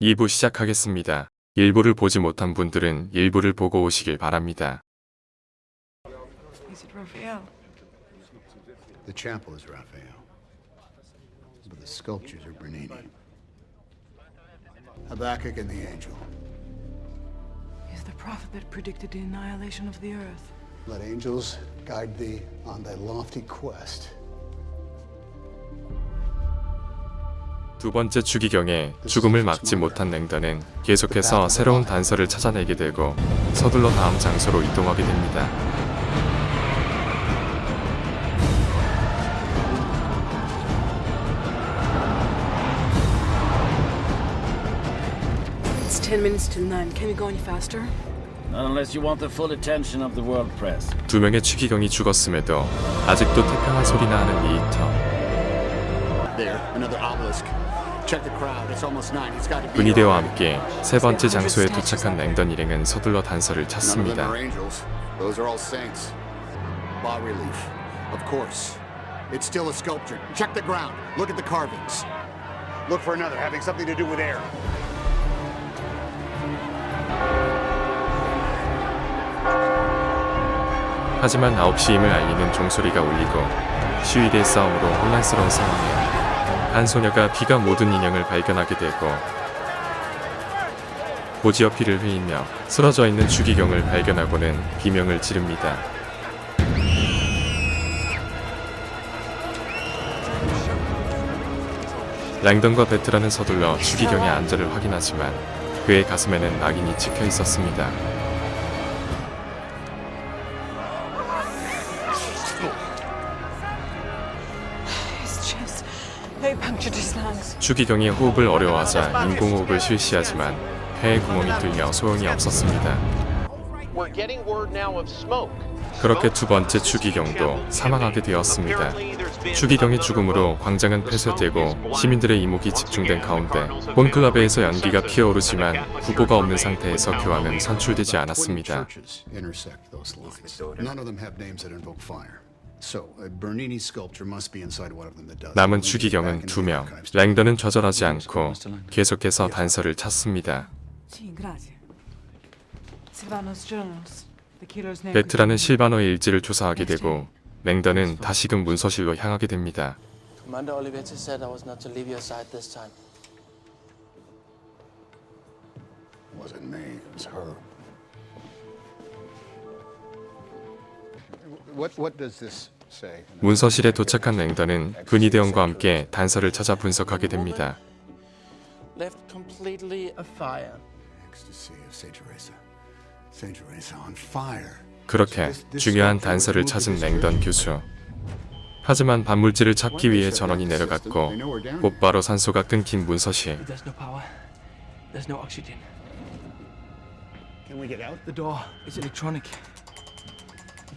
2부 시작하겠습니다. 1부를 보지 못한 분들은 1부를 보고 오시길 바랍니다. Is it Raphael? The chapel is Raphael, but the sculptures are Bernini. Habakkuk and the angel. He's the prophet that predicted the annihilation of the earth. Let angels guide thee on thy lofty quest. 두 번째 추기경에 죽음을 막지 못한 랭던은 계속해서 새로운 단서를 찾아내게 되고 서둘러 다음 장소로 이동하게 됩니다. It's 10 minutes till 9. Can we go any faster? Not unless you want the full attention of the world press. 두 명의 추기경이 죽었음에도 아직도 태평한 소리나 하는 리히터. There, another obelisk. Check the crowd. It's almost 9. He's got to be. 분이대와 함께 세 번째 장소에 도착한 랭던 일행은 서둘러 단서를 None of them 찾습니다. are angels. Those are all saints. Bas relief, of course. It's still a sculpture. Check the ground. Look at the carvings. Look for another having something to do with air. 하지만 9시임을 알리는 종소리가 울리고 슈일의 싸움으로 혼란스러운 상황에 한 소녀가 피가 묻은 인형을 발견하게 되고 고지어피를 휘이며 쓰러져 있는 추기경을 발견하고는 비명을 지릅니다. 랭던과 베트라는 서둘러 추기경의 안전을 확인하지만 그의 가슴에는 낙인이 찍혀 있었습니다. His chest. They punctured his lungs. 추기경이 호흡을 어려워하자 인공호흡을 실시하지만 폐에 구멍이 뚫려 소용이 없었습니다. We're getting word now of smoke. 그렇게 두 번째 추기경도 사망하게 되었습니다. 추기경의 죽음으로 광장은 폐쇄되고 시민들의 이목이 집중된 가운데 콘클라베에서 연기가 피어오르지만 후보가 없는 상태에서 교황은 선출되지 않았습니다. Intersect those lines. None of them have names that invoke fire. So, a Bernini sculpture must be inside one of them that does. 남은 추기경은 2명. 랭던은 좌절하지 않고 계속해서 단서를 찾습니다. Sì, grazie. Silvano's journals. The killer's name. 베트라는 실바노의 일지를 조사하게 되고 랭던은 다시금 문서실로 향하게 됩니다. Commander Olivetti said I was not to leave your side this time. It wasn't me, it was her. What does this say? 문서실에 도착한 랭던은 분이대원과 함께 단서를 찾아 분석하게 됩니다. Left completely afire. Ecstasy of Saint Teresa. Saint Teresa on fire. 그렇게 중요한 단서를 찾은 랭던 교수. 하지만 반물질을 찾기 위해 전원이 내려갔고 곧바로 산소가 끊긴 문서실. There's no power. There's no oxygen. Can we get out? The door is electronic.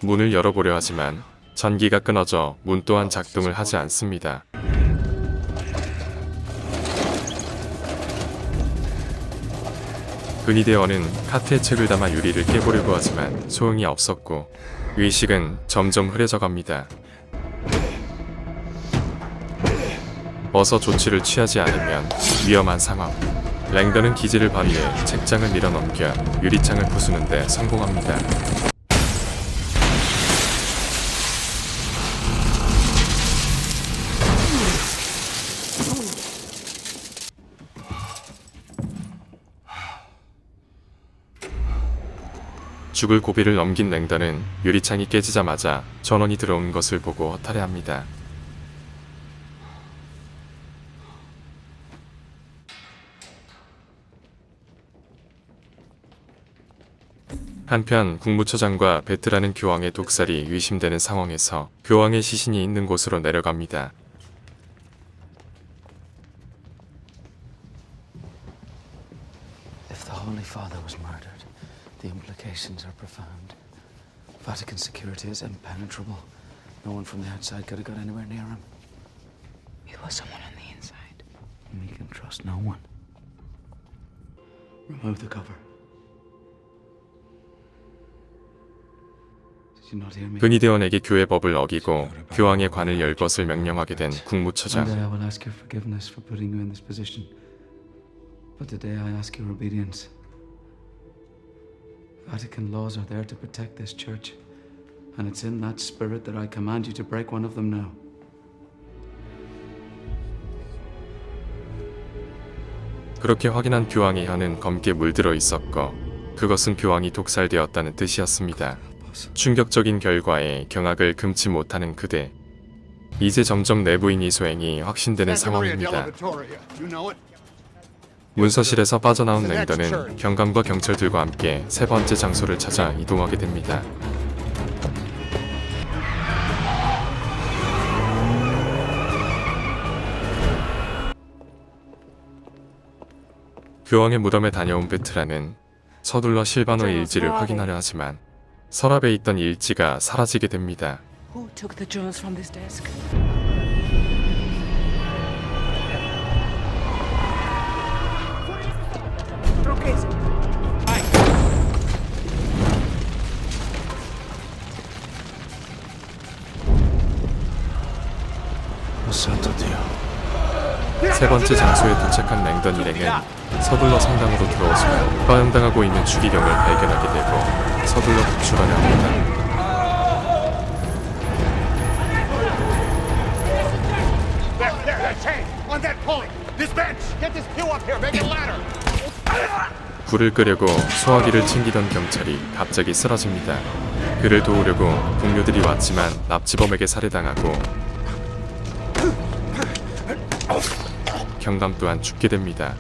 문을 열어보려 하지만 전기가 끊어져 문 또한 작동을 하지 않습니다. 근위대원은 카트에 책을 담아 유리를 깨보려고 하지만 소용이 없었고 의식은 점점 흐려져 갑니다. 어서 조치를 취하지 않으면 위험한 상황. 랭던은 기지를 발휘해 책장을 밀어넘겨 유리창을 부수는데 성공합니다. 죽을 고비를 넘긴 랭던은 유리창이 깨지자마자 전원이 들어온 것을 보고 허탈해합니다. 한편 국무처장과 베트라는 교황의 독살이 의심되는 상황에서 교황의 시신이 있는 곳으로 내려갑니다. If the Holy Father was murdered, the implications are profound. Vatican security is impenetrable. No one from the outside could have got anywhere near him. It was someone on the inside. We can trust no one. Remove the cover. Did you not hear me? 근위대원에게 교회 법을 어기고 교황의 관을 열 것을 명령하게 된 One day 국무처장. I will ask your forgiveness for putting you in this position. But today I ask your obedience. Vatican laws are there to protect this church, and it's in that spirit that I command you to break one of them now. 그렇게 확인한 교황의 혀는 검게 물들어 있었고 그것은 교황이 독살되었다는 뜻이었습니다. 충격적인 결과에 경악을 금치 못하는 그대. 이제 점점 내부인이 소행이 확신되는 Santa Maria 상황입니다. della Vittoria. You know it? 문서실에서 빠져나온 랭던은 경감과 경찰들과 함께 세 번째 장소를 찾아 이동하게 됩니다. 교황의 무덤에 다녀온 베트라는 서둘러 실바노의 일지를 확인하려 하지만 서랍에 있던 일지가 사라지게 됩니다. Who took the journals from this desk? 세 번째 장소에 도착한 랭던 일행은 서둘러 성당으로 들어오지만 과연당하고 있는 추기경을 발견하게 되고 서둘러 구출하려 합니다. There, that chain! On that pulley! This bench! Get this pew up here! Make a ladder! 불을 끄려고 소화기를 챙기던 경찰이 갑자기 쓰러집니다. 그를 도우려고 동료들이 왔지만 납치범에게 살해당하고 경감 또한 죽게 됩니다.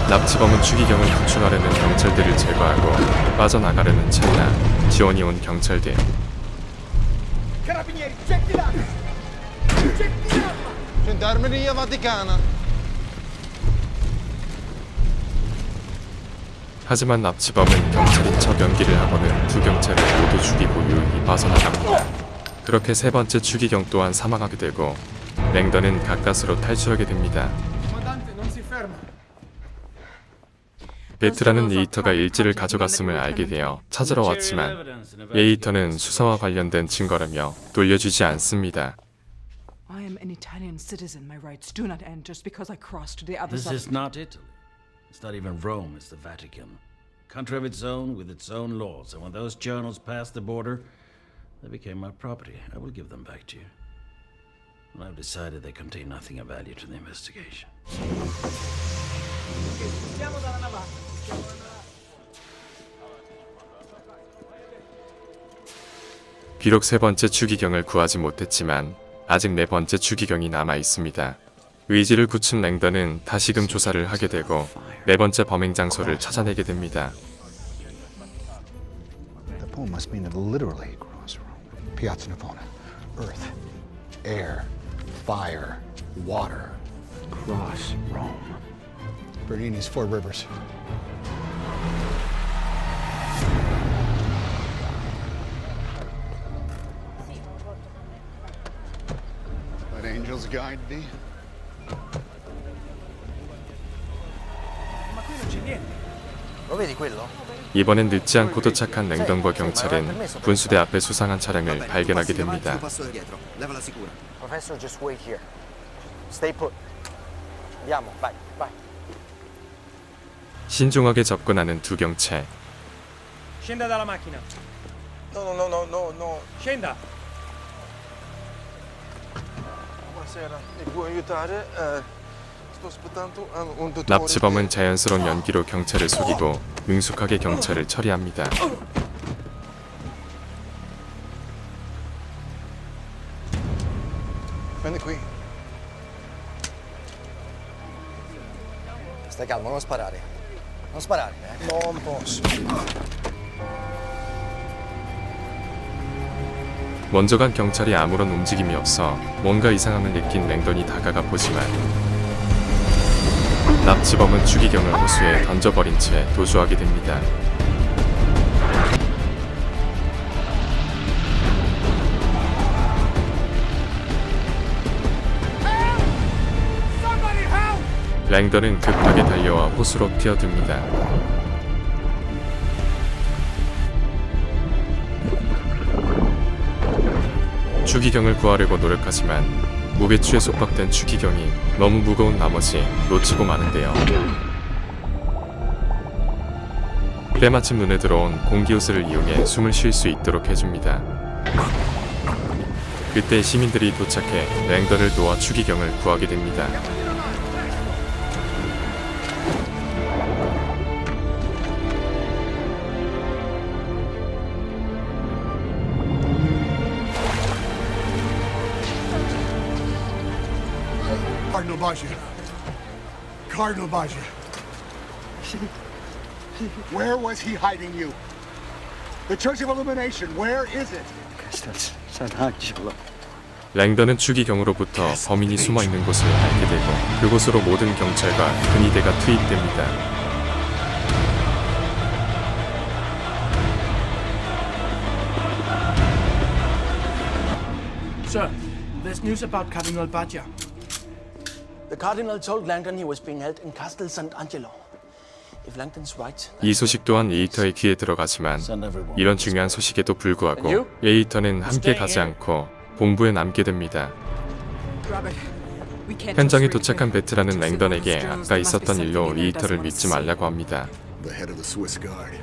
납치범은 추기경을 구출하려는 경찰들을 제거하고 빠져나가려는 찰나 지원이 온 경찰들. Gendarmeria Vaticana. 하지만 납치범은 경찰인 척 연기를 하고는 두 경찰을 모두 죽이고 유유히 빠져나갑니다. 그렇게 세 번째 추기경 또한 사망하게 되고 랭던은 가까스로 탈출하게 됩니다. 베트라는 예이터가 일지를 가져갔음을 알게 되어 찾으러 왔지만 예이터는 수사와 관련된 증거라며 돌려주지 않습니다. I am an Italian citizen. My rights do not end just because I crossed to the other This side. is not Italy. It's not even Rome, it's the Vatican. Country of its own with its own laws. And when those journals passed the border, they became my property. I will give them back to you. And I've decided they contain nothing of value to the investigation. 비록 세 번째 추기경을 구하지 못했지만 아직 네 번째 추기경이 남아 있습니다. 의지를 굳힌 랭던은 다시금 조사를 하게 되고 네 번째 범행 장소를 찾아내게 됩니다. The poem must mean it literally across Rome. Piazza Navona. Earth, air, fire, water. Cross Rome. Bernini's Four Rivers. Let angels guide thee. Lo vedi quello? 이번엔 늦지 않고 도착한 랭던과 경찰은 분수대 앞에 수상한 차량을 발견하게 됩니다. Professor, just wait here. Stay put. Andiamo, vai, vai. 신중하게 접근하는 두 경찰. Scenda dalla macchina. No. Scenda. Buonasera, mi può aiutare? Sto aspettando un dottore. 납치범은 자연스러운 연기로 경찰을 속이고 능숙하게 경찰을 처리합니다. Vieni qui. Stai calmo, non sparare. Non sparare, Non posso. 먼저 간 경찰이 아무런 움직임이 없어 뭔가 이상함을 느낀 랭던이 다가가 보지만 납치범은 추기경을 호수에 던져버린 채 도주하게 됩니다. 랭던은 급하게 달려와 호수로 뛰어듭니다. 추기경을 구하려고 노력하지만 무게추에 속박된 추기경이 너무 무거운 나머지 놓치고 마는데요. 때마침 눈에 들어온 공기호스를 이용해 숨을 쉴 수 있도록 해줍니다. 그때 시민들이 도착해 랭던을 도와 추기경을 구하게 됩니다. Cardinal Baja. Cardinal Baja. Where was he hiding you? The Church of Illumination, where is it? That's San Angelo. 랭던은 추기경으로부터 범인이 숨어있는 곳을 알게 되고 그곳으로 모든 경찰과 근위대가 투입됩니다. Sir, there's news about Cardinal Baja. The Cardinal told Langdon he was being held in Castel Sant'Angelo. If Langdon's right, 이 소식 또한 에이터의 귀에 들어가지만 이런 중요한 소식에도 불구하고 에이터는 함께 가지 않고 본부에 남게 됩니다. 현장에 도착한 베트라는 랭던에게 아까 있었던 일로 에이터를 믿지 말라고 합니다. The head of the Swiss Guard.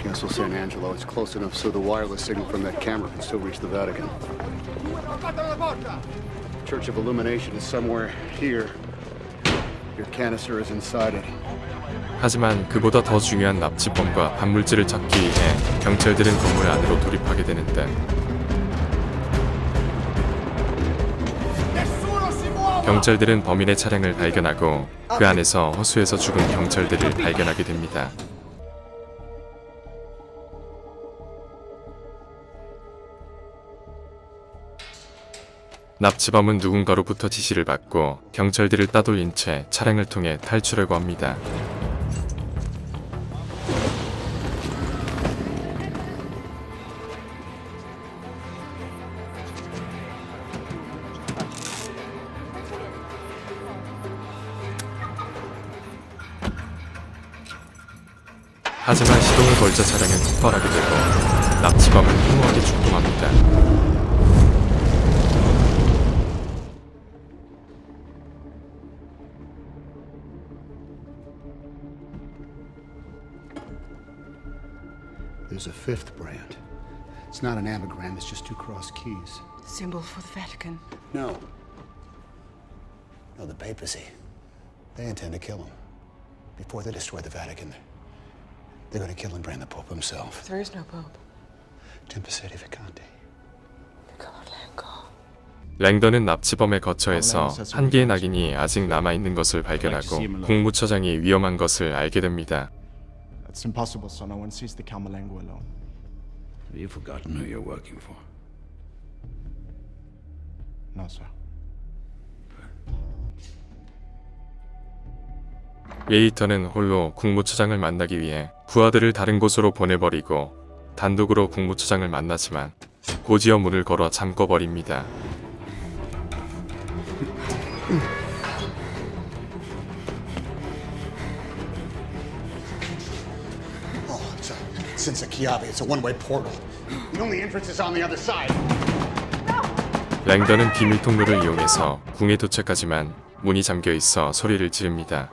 Castle San Angelo is close enough so the wireless signal from that camera can still reach the Vatican. Church of Illumination is somewhere here. Your canister is inside it. 하지만 그보다 더 중요한 납치범과 반물질을 찾기 위해 경찰들은 건물 안으로 돌입하게 되는데 경찰들은 범인의 차량을 발견하고 그 안에서 호수에서 죽은 경찰들을 발견하게 됩니다. 납치범은 누군가로부터 지시를 받고 경찰들을 따돌린 채 차량을 통해 탈출하고 합니다. 하지만 시동을 걸자 차량은 폭발하게 되고 납치범은 허무하게 죽도합니다. There's a fifth brand. It's not an anagram, it's just two cross keys. Symbol for the Vatican. No. No, the papacy. They intend to kill him. Before they destroy the Vatican, they're going to kill and brand the Pope himself. There is no Pope. Tempeseri Vicante. 랭던은 납치범의 거처에서 한 개의 낙인이 아직 남아있는 것을 발견하고 국무처장이 위험한 것을 알게 됩니다. It's impossible, so no one sees the Camerlengo alone. Have you forgotten who you're working for? No, sir. 에이터는 홀로 국무처장을 만나기 위해 부하들을 다른 곳으로 보내버리고 단독으로 국무처장을 만나지만 고지어 문을 걸어 잠궈버립니다. Since a Chiavi, it's a one-way portal. The only entrance is on the other side. 랭던은 비밀 통로를 이용해서 궁에 도착하지만 문이 잠겨 있어 소리를 지릅니다.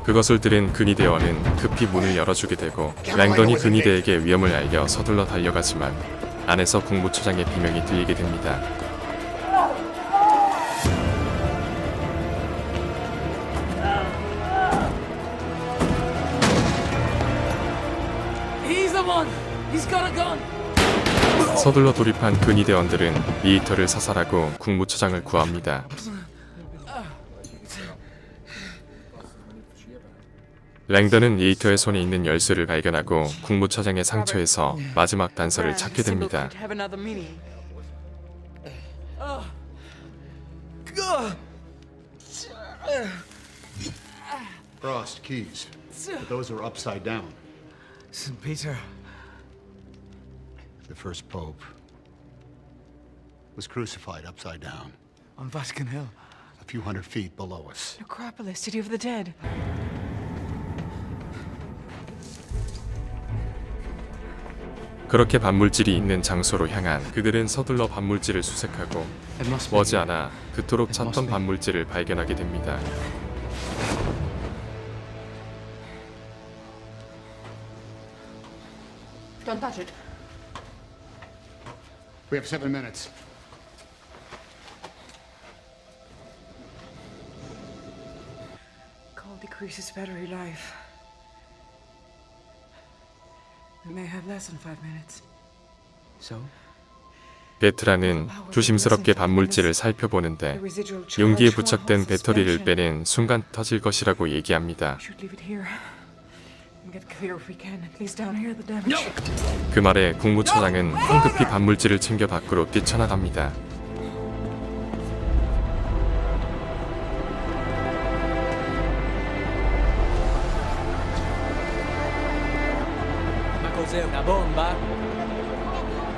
그것을 들은 근위대원은 급히 문을 열어주게 되고 랭던이 근위대에게 위험을 알려 서둘러 달려가지만 안에서 국무처장의 비명이 들리게 됩니다. 서둘러 돌입한 근위대원들은 리히터를 사살하고 국무처장을 구합니다. 랭던은 리히터의 손에 있는 열쇠를 발견하고 국무처장의 상처에서 마지막 단서를 찾게 됩니다. Frost keys. But those are upside down. St. Peter. The first pope. was crucified upside down, On Vatican Hill. a few hundred feet below us. Necropolis, city of the dead. 그렇게 반물질이 있는 장소로 향한 그들은 서둘러 반물질을 수색하고 It must be. 머지않아 그토록 찾던 반물질을 발견하게 됩니다. Don't touch it. We have 7 minutes. Cold decreases battery life. We may have less than 5 minutes. So? 베트라는 조심스럽게 반물질을 살펴보는데 용기에 부착된 배터리를 빼는 순간 터질 것이라고 얘기합니다. Should leave it here. And get clear if we can. At least down here the damage. 그 말에 국무처장은 황급히 반물질을 챙겨 밖으로 뛰쳐나갑니다.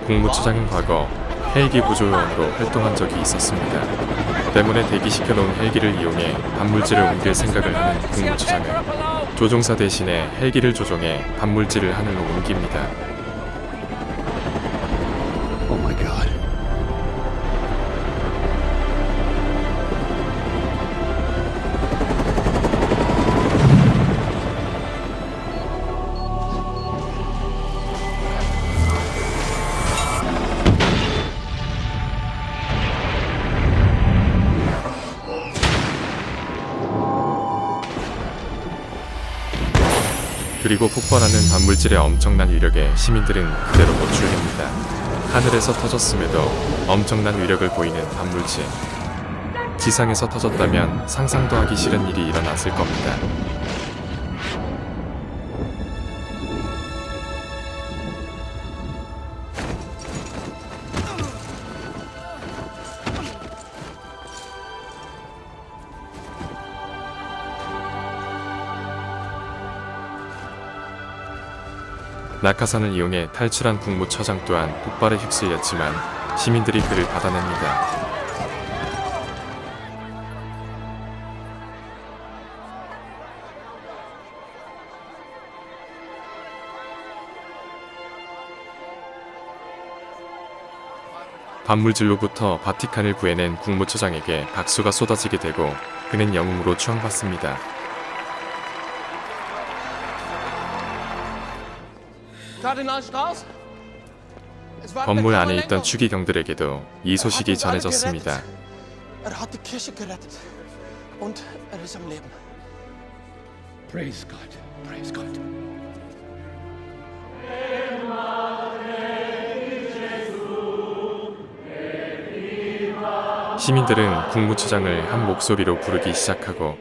국무처장은 과거 헬기 구조요원으로 활동한 적이 있었습니다. 때문에 대기시켜놓은 헬기를 이용해 반물질을 옮길 생각을 하는 국무처장은 조종사 대신에 헬기를 조종해 반물질을 하늘로 옮깁니다. Oh my God. 그리고 폭발하는 반물질의 엄청난 위력에 시민들은 그대로 노출됩니다. 하늘에서 터졌음에도 엄청난 위력을 보이는 반물질. 지상에서 터졌다면 상상도 하기 싫은 일이 일어났을 겁니다. 낙하산을 이용해 탈출한 국무처장 또한 폭발에 휩쓸렸지만 시민들이 그를 받아냅니다. 반물질로부터 바티칸을 구해낸 국무처장에게 박수가 쏟아지게 되고 그는 영웅으로 추앙받습니다. 건물 안에 있던 추기경들에게도 이 소식이 전해졌습니다. Praise God. Praise God. 시민들은 국무처장을 한 목소리로 부르기 시작하고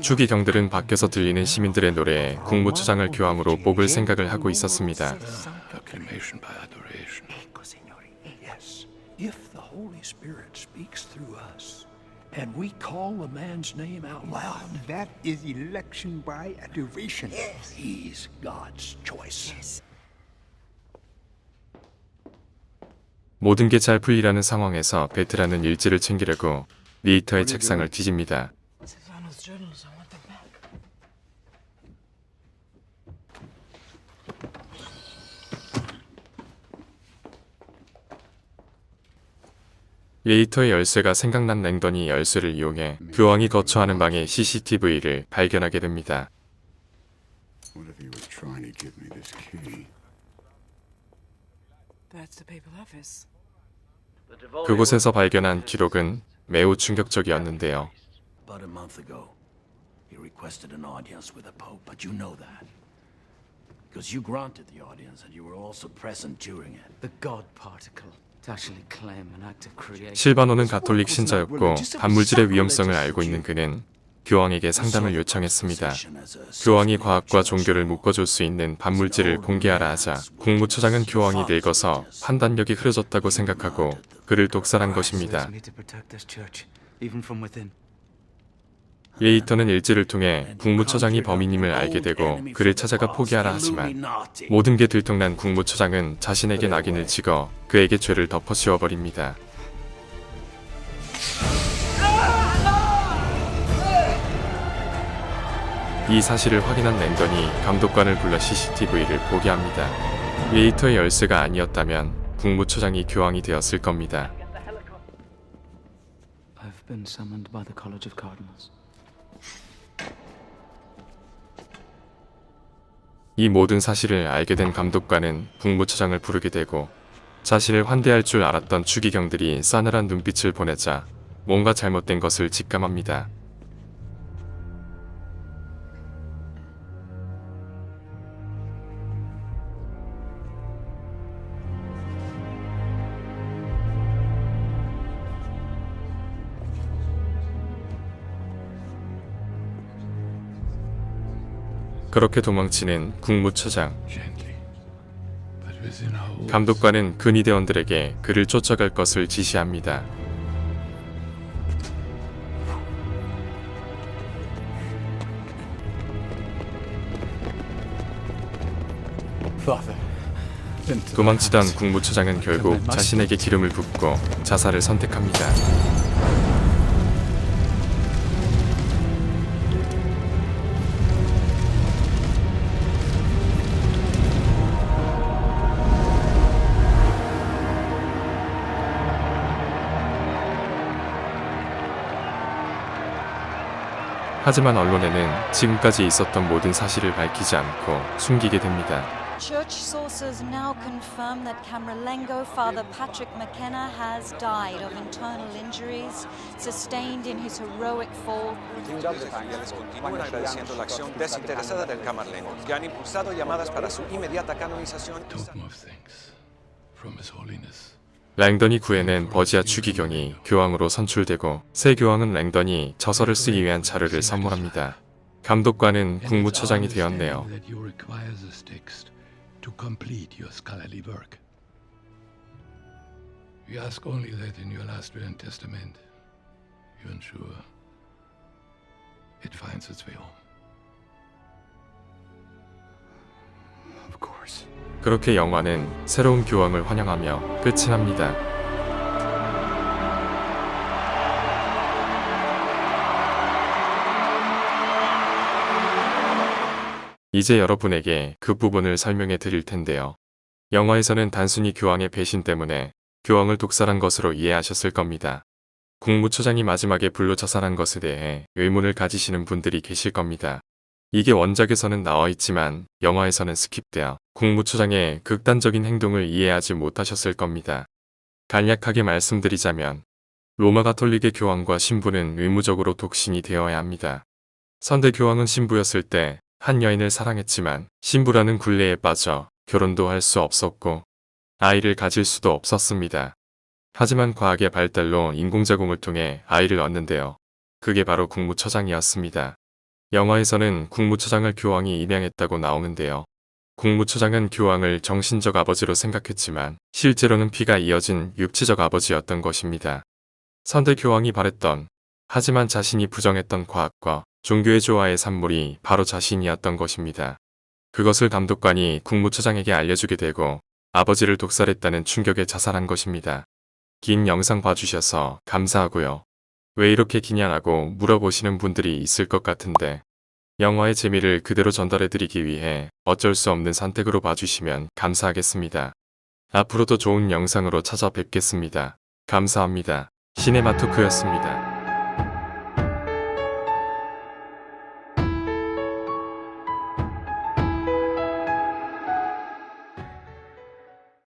추기경들은 밖에서 들리는 시민들의 노래에 국무처장을 교황으로 뽑을 생각을 하고 있었습니다. Acclamation by adoration. Yes, if the Holy Spirit speaks through us, and we call the man's name out loud, that is election by adoration. yes. He's God's choice. Yes. 모든 게 잘 풀리라는 상황에서 베트라는 일지를 챙기려고 리히터의 책상을 뒤집니다. Silvano's journals. I want them back. 리히터의 열쇠가 생각난 랭던이 열쇠를 이용해 교황이 거처하는 방의 CCTV를 발견하게 됩니다. What if he was trying to give me this key? That's the papal office. 그곳에서 발견한 기록은 매우 충격적이었는데요. About a month ago, he requested an audience with the Pope, but you know that. Because you granted the audience and you were also present during it. The God particle. To actually claim an act of creation. 실바노는 가톨릭 신자였고 반물질의 위험성을 알고 있는 그는 교황에게 상담을 요청했습니다. 교황이 과학과 종교를 묶어줄 수 있는 반물질을 공개하라 하자 국무처장은 교황이 늙어서 판단력이 흐려졌다고 생각하고 그를 독살한 것입니다. 리히터는 일지를 통해 국무처장이 범인임을 알게 되고 그를 찾아가 포기하라 하지만 모든 게 들통난 국무처장은 자신에게 낙인을 찍어 그에게 죄를 덮어씌워버립니다. 이 사실을 확인한 랭던이 감독관을 불러 CCTV를 보게 합니다. 웨이터의 열쇠가 아니었다면 국무처장이 교황이 되었을 겁니다. I've been summoned by the College of Cardinals. 이 모든 사실을 알게 된 감독관은 국무처장을 부르게 되고 자신을 환대할 줄 알았던 추기경들이 싸늘한 눈빛을 보내자 뭔가 잘못된 것을 직감합니다. 그렇게 도망치는 국무처장. 감독관은 근위대원들에게 그를 쫓아갈 것을 지시합니다. 도망치던 국무처장은 결국 자신에게 기름을 붓고 자살을 선택합니다. 하지만 언론에는 지금까지 있었던 모든 사실을 밝히지 않고 숨기게 됩니다. Church sources now confirm that Camerlengo Father Patrick McKenna has died of internal injuries sustained in his heroic fall. Continúan agradeciendo la acción desinteresada del Camerlengo, que han impulsado llamadas para su inmediata canonización. 랭던이 구해낸 버지아 추기경이 교황으로 선출되고 새 교황은 랭던이 저서를 쓰기 위한 자료를 선물합니다. 감독관은 국무처장이 되었네요. To complete your scholarly work. We ask only that in your last will and testament, you ensure it finds its way home. Of course. 그렇게 영화는 새로운 교황을 환영하며 끝이 납니다. 이제 여러분에게 그 부분을 설명해 드릴 텐데요. 영화에서는 단순히 교황의 배신 때문에 교황을 독살한 것으로 이해하셨을 겁니다. 국무처장이 마지막에 불로 자살한 것에 대해 의문을 가지시는 분들이 계실 겁니다. 이게 원작에서는 나와 있지만 영화에서는 스킵되어 국무처장의 극단적인 행동을 이해하지 못하셨을 겁니다. 간략하게 말씀드리자면 로마 가톨릭의 교황과 신부는 의무적으로 독신이 되어야 합니다. 선대 교황은 신부였을 때 한 여인을 사랑했지만 신부라는 굴레에 빠져 결혼도 할 수 없었고 아이를 가질 수도 없었습니다. 하지만 과학의 발달로 인공자궁을 통해 아이를 얻는데요. 그게 바로 국무처장이었습니다. 영화에서는 국무처장을 교황이 입양했다고 나오는데요. 국무처장은 교황을 정신적 아버지로 생각했지만 실제로는 피가 이어진 육체적 아버지였던 것입니다. 선대 교황이 바랬던 하지만 자신이 부정했던 과학과 종교의 조화의 산물이 바로 자신이었던 것입니다. 그것을 감독관이 국무처장에게 알려주게 되고 아버지를 독살했다는 충격에 자살한 것입니다. 긴 영상 봐주셔서 감사하고요. 왜 이렇게 기냐라고 물어보시는 분들이 있을 것 같은데 영화의 재미를 그대로 전달해드리기 위해 어쩔 수 없는 선택으로 봐주시면 감사하겠습니다. 앞으로도 좋은 영상으로 찾아뵙겠습니다. 감사합니다. 시네마토크였습니다.